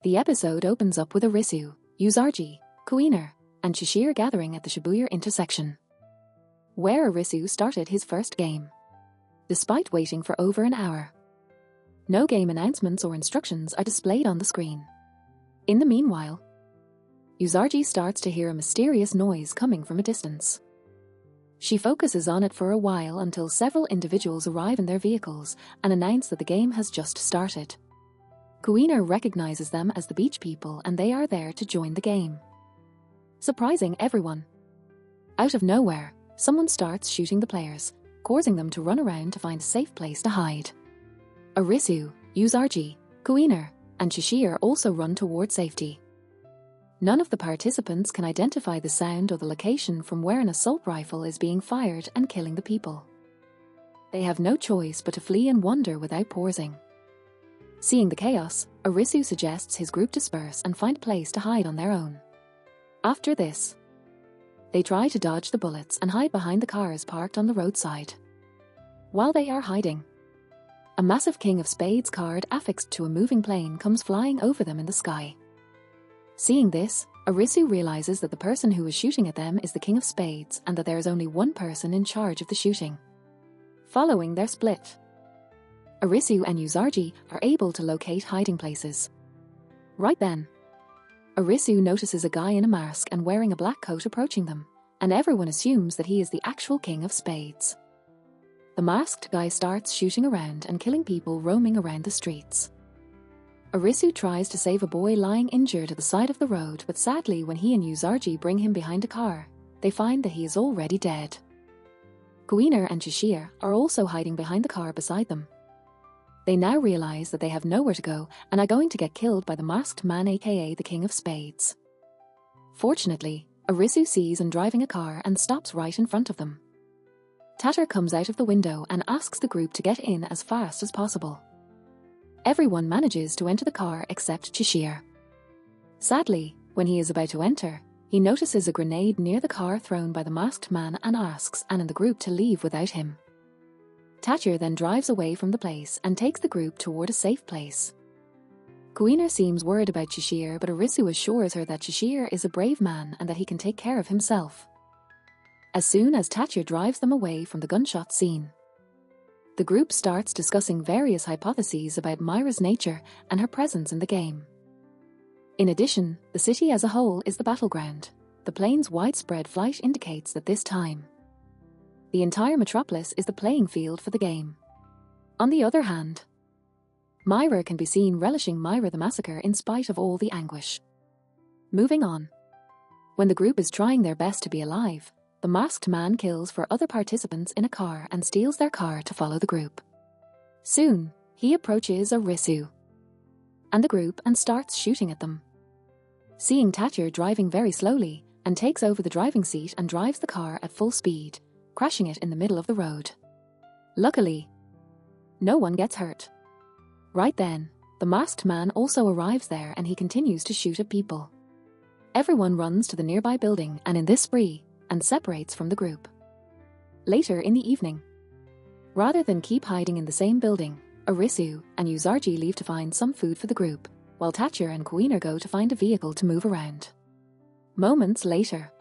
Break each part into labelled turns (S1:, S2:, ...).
S1: The episode opens up with Arisu, Yuzarji, Kuiner, and Shishir gathering at the Shibuya intersection, where Arisu started his first game. Despite waiting for over an hour, no game announcements or instructions are displayed on the screen. In the meanwhile, Yuzarji starts to hear a mysterious noise coming from a distance. She focuses on it for a while until several individuals arrive in their vehicles and announce that the game has just started. Kuina recognizes them as the beach people and they are there to join the game, surprising everyone. Out of nowhere, someone starts shooting the players, causing them to run around to find a safe place to hide. Arisu, Yuzarji, Kuina, and Shishir also run toward safety. None of the participants can identify the sound or the location from where an assault rifle is being fired and killing the people. They have no choice but to flee and wander without pausing. Seeing the chaos, Arisu suggests his group disperse and find a place to hide on their own. After this, they try to dodge the bullets and hide behind the cars parked on the roadside. While they are hiding, a massive King of Spades card affixed to a moving plane comes flying over them in the sky. Seeing this, Arisu realizes that the person who is shooting at them is the King of Spades and that there is only one person in charge of the shooting. Following their split, Arisu and Yuzarji are able to locate hiding places. Right then, Arisu notices a guy in a mask and wearing a black coat approaching them, and everyone assumes that he is the actual King of Spades. The masked guy starts shooting around and killing people roaming around the streets. Arisu tries to save a boy lying injured at the side of the road, but sadly when he and Yuzarji bring him behind a car, they find that he is already dead. Kuina and Shishir are also hiding behind the car beside them. They now realize that they have nowhere to go and are going to get killed by the masked man aka the King of Spades. Fortunately, Arisu sees and driving a car and stops right in front of them. Tatter comes out of the window and asks the group to get in as fast as possible. Everyone manages to enter the car except Shishir. Sadly, when he is about to enter, he notices a grenade near the car thrown by the masked man and asks Anne and the group to leave without him. Tatter then drives away from the place and takes the group toward a safe place. Kuina seems worried about Shishir, but Arisu assures her that Shishir is a brave man and that he can take care of himself. As soon as Tatter drives them away from the gunshot scene, the group starts discussing various hypotheses about Myra's nature and her presence in the game. In addition, the city as a whole is the battleground. The plane's widespread flight indicates that this time, the entire metropolis is the playing field for the game. On the other hand, Myra can be seen relishing Myra the massacre in spite of all the anguish. Moving on. When the group is trying their best to be alive, the masked man kills 4 other participants in a car and steals their car to follow the group. Soon, he approaches Arisu and the group and starts shooting at them. Seeing Tatter driving very slowly, and takes over the driving seat and drives the car at full speed, crashing it in the middle of the road. Luckily, no one gets hurt. Right then, the masked man also arrives there and he continues to shoot at people. Everyone runs to the nearby building and in this spree, and separates from the group. Later in the evening, rather than keep hiding in the same building, Arisu and Yuzarji leave to find some food for the group, while Tatter and Kuina go to find a vehicle to move around. Moments later,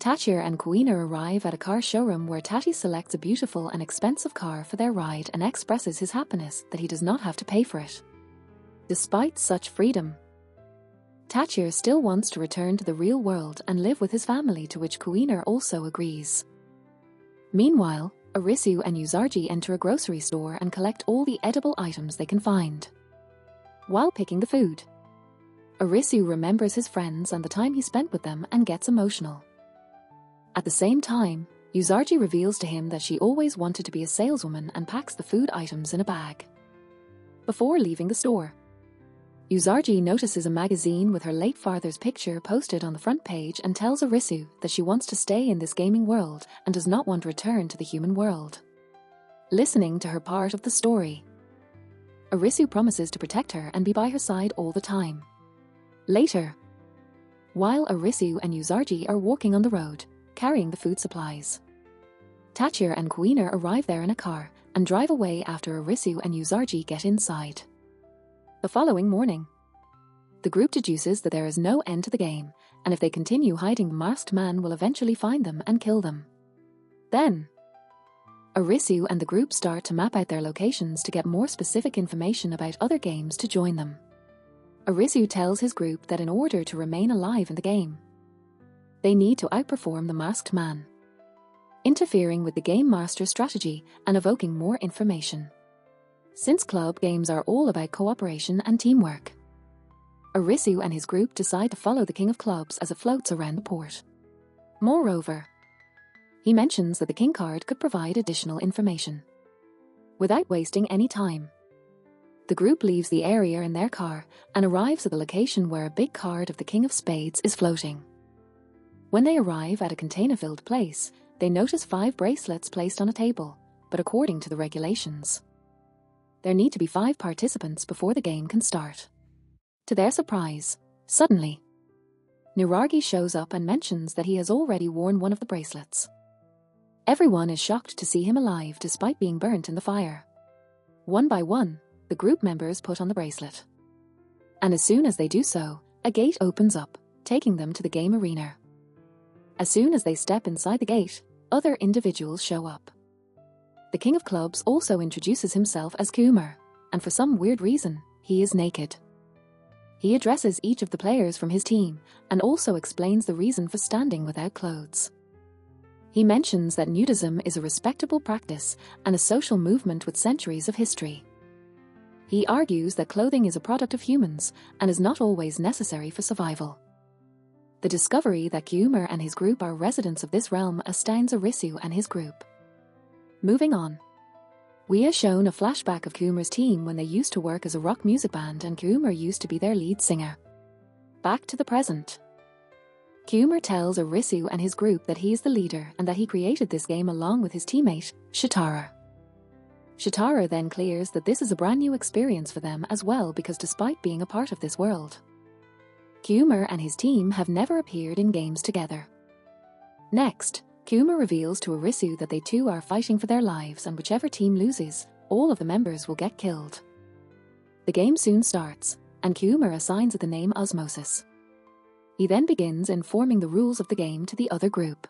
S1: Tatter and Kuina arrive at a car showroom where Tati selects a beautiful and expensive car for their ride and expresses his happiness that he does not have to pay for it. Despite such freedom, Tatter still wants to return to the real world and live with his family, to which Kuina also agrees. Meanwhile, Arisu and Yuzarji enter a grocery store and collect all the edible items they can find. While picking the food, Arisu remembers his friends and the time he spent with them and gets emotional. At the same time, Yuzarji reveals to him that she always wanted to be a saleswoman and packs the food items in a bag. Before leaving the store, Yuzarji notices a magazine with her late father's picture posted on the front page and tells Arisu that she wants to stay in this gaming world and does not want to return to the human world. Listening to her part of the story, Arisu promises to protect her and be by her side all the time. Later, while Arisu and Yuzarji are walking on the road, carrying the food supplies, Tatter and Kuina arrive there in a car and drive away after Arisu and Yuzarji get inside. The following morning, The group deduces that there is no end to the game, and if they continue hiding, the masked man will eventually find them and kill them. Then, Arisu and the group start to map out their locations to get more specific information about other games to join them. Arisu tells his group that in order to remain alive in the game, they need to outperform the masked man, interfering with the game master's strategy and evoking more information. Since club games are all about cooperation and teamwork, Arisu and his group decide to follow the King of Clubs as it floats around the port. Moreover, he mentions that the King card could provide additional information. Without wasting any time, the group leaves the area in their car and arrives at the location where a big card of the King of Spades is floating. When they arrive at a container-filled place, they notice 5 bracelets placed on a table, but according to the regulations, there need to be 5 participants before the game can start. To their surprise, suddenly, Niragi shows up and mentions that he has already worn one of the bracelets. Everyone is shocked to see him alive despite being burnt in the fire. One by one, the group members put on the bracelet. And as soon as they do so, a gate opens up, taking them to the game arena. As soon as they step inside the gate, other individuals show up. The King of Clubs also introduces himself as Kumar, and for some weird reason, he is naked. He addresses each of the players from his team and also explains the reason for standing without clothes. He mentions that nudism is a respectable practice and a social movement with centuries of history. He argues that clothing is a product of humans and is not always necessary for survival. The discovery that Kumar and his group are residents of this realm astounds Arisu and his group. Moving on, we are shown a flashback of Kumar's team when they used to work as a rock music band and Kumar used to be their lead singer. Back to the present. Kumar tells Arisu and his group that he is the leader and that he created this game along with his teammate, Shitara. Shitara then clears that this is a brand new experience for them as well because despite being a part of this world, Kumar and his team have never appeared in games together. Next, Kumar reveals to Arisu that they too are fighting for their lives and whichever team loses, all of the members will get killed. The game soon starts, and Kumar assigns it the name Osmosis. He then begins informing the rules of the game to the other group.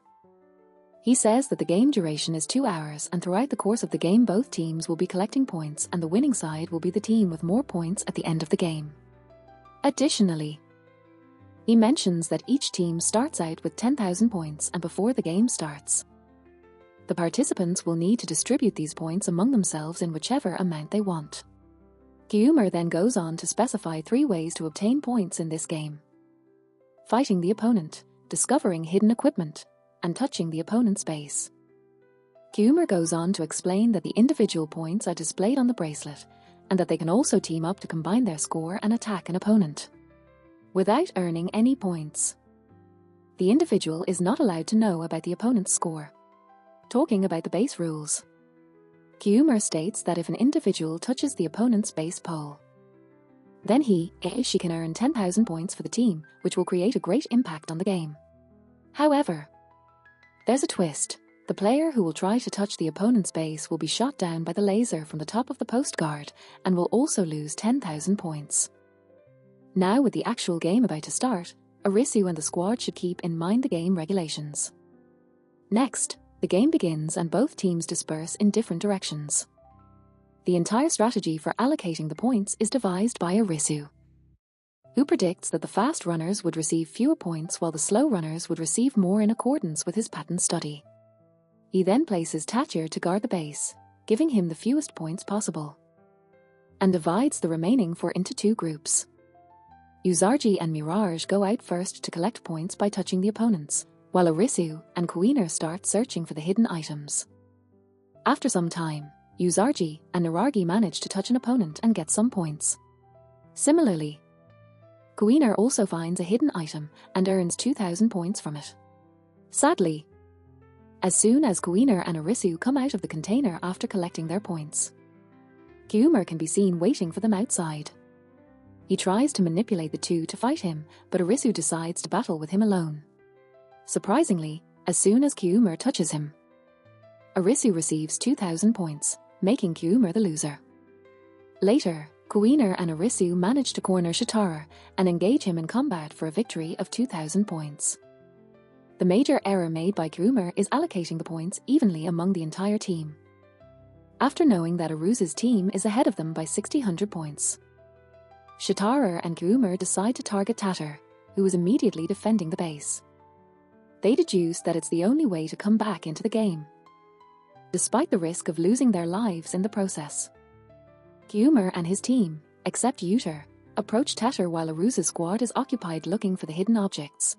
S1: He says that the game duration is 2 hours and throughout the course of the game both teams will be collecting points and the winning side will be the team with more points at the end of the game. Additionally, he mentions that each team starts out with 10,000 points and before the game starts, the participants will need to distribute these points among themselves in whichever amount they want. Kumar then goes on to specify 3 ways to obtain points in this game: fighting the opponent, discovering hidden equipment, and touching the opponent's base. Kumar goes on to explain that the individual points are displayed on the bracelet and that they can also team up to combine their score and attack an opponent without earning any points. The individual is not allowed to know about the opponent's score. Talking about the base rules, Kumar states that if an individual touches the opponent's base pole, then she can earn 10,000 points for the team, which will create a great impact on the game. However, there's a twist. The player who will try to touch the opponent's base will be shot down by the laser from the top of the post guard and will also lose 10,000 points. Now with the actual game about to start, Arisu and the squad should keep in mind the game regulations. Next, the game begins and both teams disperse in different directions. The entire strategy for allocating the points is devised by Arisu, who predicts that the fast runners would receive fewer points while the slow runners would receive more in accordance with his patent study. He then places Thatcher to guard the base, giving him the fewest points possible, and divides the remaining 4 into 2 groups. Uzarji and Mirage go out first to collect points by touching the opponents, while Arisu and Kuiner start searching for the hidden items. After some time, Uzarji and Niragi manage to touch an opponent and get some points. Similarly, Kuiner also finds a hidden item and earns 2,000 points from it. Sadly, as soon as Kuiner and Arisu come out of the container after collecting their points, Kumar can be seen waiting for them outside. He tries to manipulate the two to fight him, but Arisu decides to battle with him alone. Surprisingly, as soon as Kumar touches him, Arisu receives 2,000 points, making Kumar the loser. Later, Kuiner and Arisu manage to corner Shitara and engage him in combat for a victory of 2,000 points. The major error made by Kuiner is allocating the points evenly among the entire team. After knowing that Arusa's team is ahead of them by 600 points, Shitara and Kuiner decide to target Tatter, who is immediately defending the base. They deduce that it's the only way to come back into the game, despite the risk of losing their lives in the process. Kuiner and his team, except Yuter, approach Tatter while Arusa's squad is occupied looking for the hidden objects.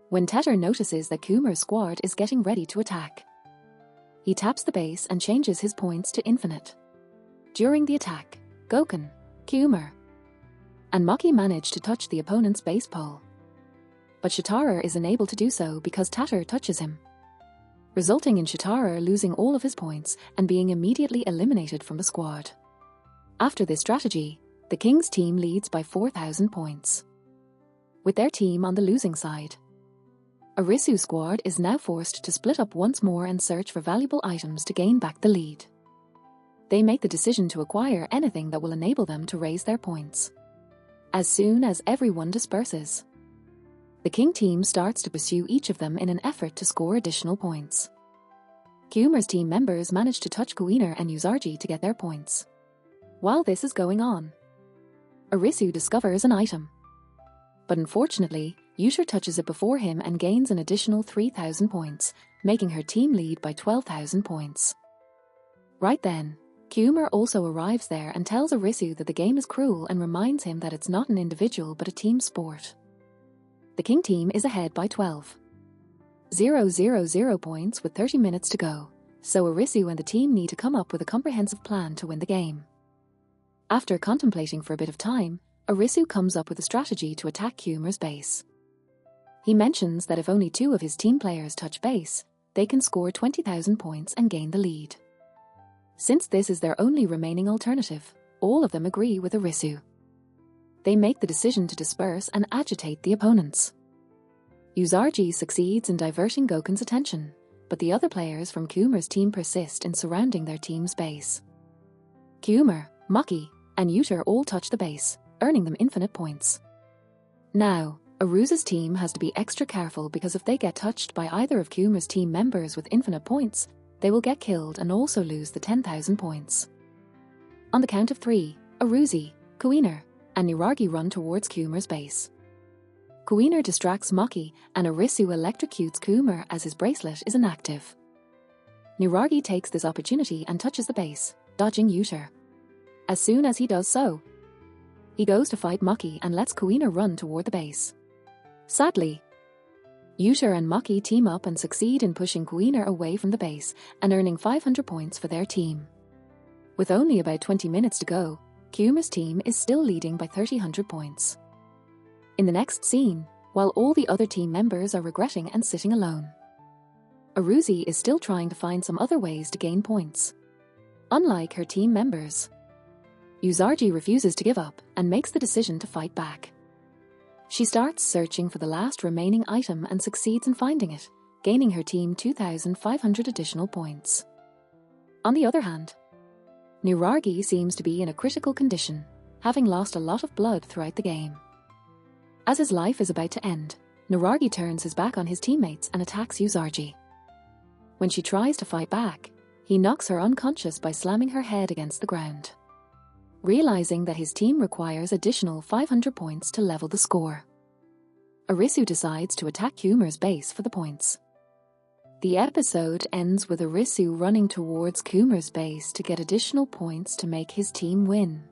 S1: When Tatter notices that Kuiner's squad is getting ready to attack, he taps the base and changes his points to infinite. During the attack, Goken, Kuiner, and Maki manage to touch the opponent's base pole. But Shitara is unable to do so because Tatter touches him, resulting in Shitara losing all of his points and being immediately eliminated from the squad. After this strategy, the King's team leads by 4,000 points, with their team on the losing side. Arisu's squad is now forced to split up once more and search for valuable items to gain back the lead. They make the decision to acquire anything that will enable them to raise their points. As soon as everyone disperses, the King team starts to pursue each of them in an effort to score additional points. Kuiner's team members manage to touch Kuiner and Yuzarji to get their points. While this is going on, Arisu discovers an item, but unfortunately, Yuter touches it before him and gains an additional 3,000 points, making her team lead by 12,000 points. Right then, Kuiner also arrives there and tells Arisu that the game is cruel and reminds him that it's not an individual but a team sport. The King team is ahead by 12,000 points with 30 minutes to go, so Arisu and the team need to come up with a comprehensive plan to win the game. After contemplating for a bit of time, Arisu comes up with a strategy to attack Kuiner's base. He mentions that if only 2 of his team players touch base, they can score 20,000 points and gain the lead. Since this is their only remaining alternative, all of them agree with Arisu. They make the decision to disperse and agitate the opponents. Yuzarji succeeds in diverting Goken's attention, but the other players from Kuiner's team persist in surrounding their team's base. Kuiner, Maki, and Yuter all touch the base, earning them infinite points. Now, Arusa's team has to be extra careful because if they get touched by either of Kuiner's team members with infinite points, they will get killed and also lose the 10,000 points. On the count of 3, Arusi, Kuiner, and Niragi run towards Kuiner's base. Kuiner distracts Maki and Arisu electrocutes Kuiner as his bracelet is inactive. Niragi takes this opportunity and touches the base, dodging Yuter. As soon as he does so, he goes to fight Maki and lets Kuiner run toward the base. Sadly, Yuter and Maki team up and succeed in pushing Kuiner away from the base and earning 500 points for their team. With only about 20 minutes to go, Kuiner's team is still leading by 3,000 points. In the next scene, while all the other team members are regretting and sitting alone, Arusi is still trying to find some other ways to gain points. Unlike her team members, Yuzarji refuses to give up and makes the decision to fight back. She starts searching for the last remaining item and succeeds in finding it, gaining her team 2,500 additional points. On the other hand, Niragi seems to be in a critical condition, having lost a lot of blood throughout the game. As his life is about to end, Niragi turns his back on his teammates and attacks Yuzarji. When she tries to fight back, he knocks her unconscious by slamming her head against the ground. Realizing that his team requires additional 500 points to level the score, Arisu decides to attack Kuiner's base for the points. The episode ends with Arisu running towards Kuiner's base to get additional points to make his team win.